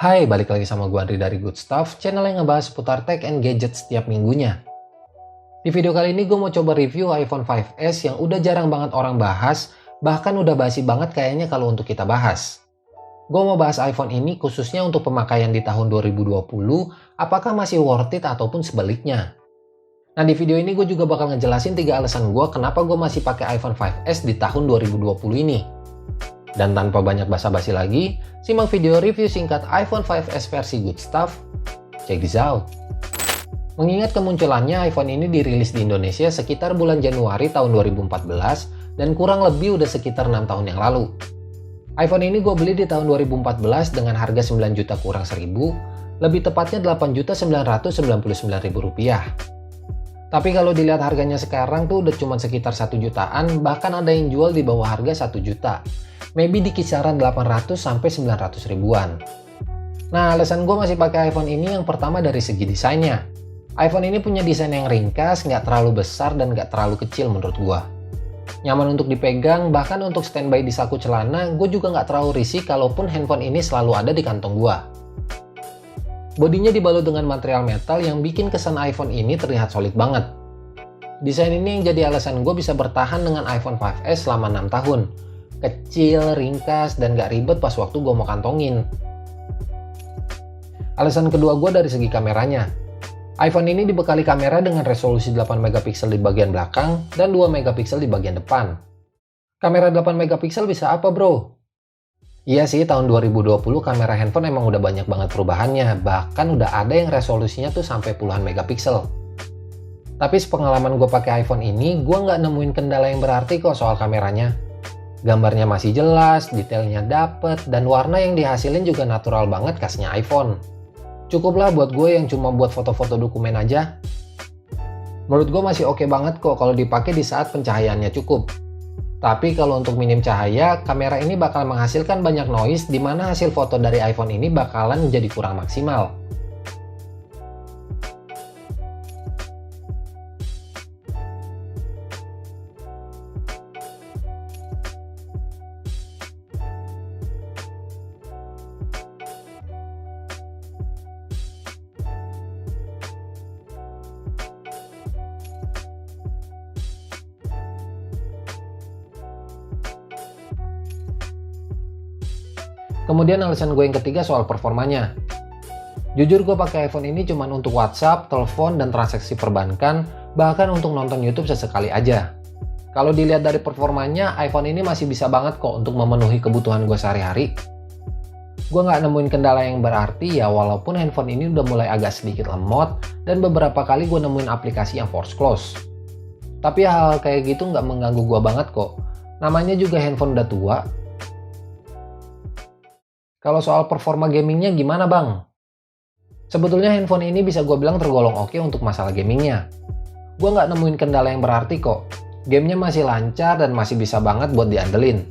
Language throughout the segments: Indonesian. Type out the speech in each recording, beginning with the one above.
Hai, balik lagi sama gue Andri dari Good Stuff, channel yang ngebahas seputar tech and gadget setiap minggunya. Di video kali ini gue mau coba review iPhone 5s yang udah jarang banget orang bahas, bahkan udah basi banget kayaknya kalau untuk kita bahas. Gue mau bahas iPhone ini khususnya untuk pemakaian di tahun 2020, apakah masih worth it ataupun sebaliknya. Nah, di video ini gue juga bakal ngejelasin 3 alasan gue kenapa gue masih pakai iPhone 5s di tahun 2020 ini. Dan tanpa banyak basa-basi lagi, simak video review singkat iPhone 5s versi Good Stuff. Check this out. Mengingat kemunculannya, iPhone ini dirilis di Indonesia sekitar bulan Januari tahun 2014 dan kurang lebih udah sekitar 6 tahun yang lalu. iPhone ini gue beli di tahun 2014 dengan harga 9 juta kurang 1000, lebih tepatnya 8.999.000 rupiah. Tapi kalau dilihat harganya sekarang tuh udah cuma sekitar 1 jutaan, bahkan ada yang jual di bawah harga 1 juta. Maybe di kisaran 800 sampai 900 ribuan. Nah, alasan gue masih pakai iPhone ini yang pertama dari segi desainnya. iPhone ini punya desain yang ringkas, nggak terlalu besar dan nggak terlalu kecil menurut gue. Nyaman untuk dipegang, bahkan untuk standby di saku celana, gue juga nggak terlalu risih kalaupun handphone ini selalu ada di kantong gue. Bodinya dibalut dengan material metal yang bikin kesan iPhone ini terlihat solid banget. Desain ini yang jadi alasan gue bisa bertahan dengan iPhone 5s selama 6 tahun. Kecil, ringkas, dan gak ribet pas waktu gue mau kantongin. Alasan kedua gue dari segi kameranya. iPhone ini dibekali kamera dengan resolusi 8 megapiksel di bagian belakang dan 2 megapiksel di bagian depan. Kamera 8 megapiksel bisa apa bro? Iya sih, tahun 2020 kamera handphone emang udah banyak banget perubahannya, bahkan udah ada yang resolusinya tuh sampai puluhan megapiksel. Tapi sepengalaman gue pakai iPhone ini, gue nggak nemuin kendala yang berarti kok soal kameranya. Gambarnya masih jelas, detailnya dapet, dan warna yang dihasilin juga natural banget khasnya iPhone. Cukuplah buat gue yang cuma buat foto-foto dokumen aja. Menurut gue masih oke banget kok kalau dipakai di saat pencahayaannya cukup. Tapi kalau untuk minim cahaya, kamera ini bakal menghasilkan banyak noise di mana hasil foto dari iPhone ini bakalan menjadi kurang maksimal. Kemudian alasan gue yang ketiga soal performanya. Jujur gue pakai iPhone ini cuma untuk WhatsApp, telepon, dan transaksi perbankan, bahkan untuk nonton YouTube sesekali aja. Kalau dilihat dari performanya, iPhone ini masih bisa banget kok untuk memenuhi kebutuhan gue sehari-hari. Gue nggak nemuin kendala yang berarti ya, walaupun handphone ini udah mulai agak sedikit lemot, dan beberapa kali gue nemuin aplikasi yang force close. Tapi hal kayak gitu nggak mengganggu gue banget kok. Namanya juga handphone udah tua. Kalau soal performa gamingnya gimana bang? Sebetulnya handphone ini bisa gue bilang tergolong oke untuk masalah gamingnya. Gue nggak nemuin kendala yang berarti kok. Gamenya masih lancar dan masih bisa banget buat diandelin.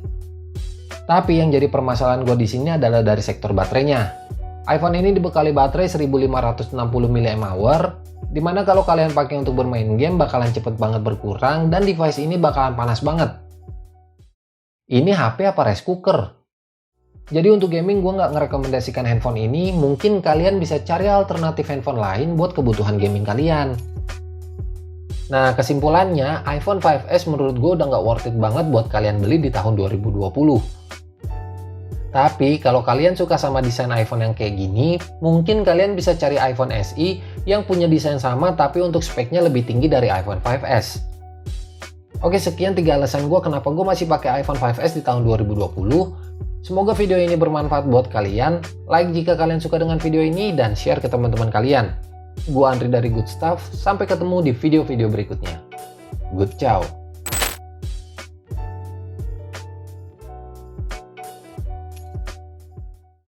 Tapi yang jadi permasalahan gue di sini adalah dari sektor baterainya. iPhone ini dibekali baterai 1560 mAh, dimana kalau kalian pakai untuk bermain game bakalan cepet banget berkurang dan device ini bakalan panas banget. Ini HP apa rice cooker? Jadi untuk gaming gue nggak ngerekomendasikan handphone ini, mungkin kalian bisa cari alternatif handphone lain buat kebutuhan gaming kalian. Nah, kesimpulannya iPhone 5s menurut gue udah nggak worth it banget buat kalian beli di tahun 2020. Tapi kalau kalian suka sama desain iPhone yang kayak gini, mungkin kalian bisa cari iPhone SE yang punya desain sama tapi untuk speknya lebih tinggi dari iPhone 5s. Oke, sekian 3 alasan gue kenapa gue masih pakai iPhone 5s di tahun 2020. Semoga video ini bermanfaat buat kalian. Like jika kalian suka dengan video ini dan share ke teman-teman kalian. Gua Andri dari Good Stuff. Sampai ketemu di video-video berikutnya. Good ciao.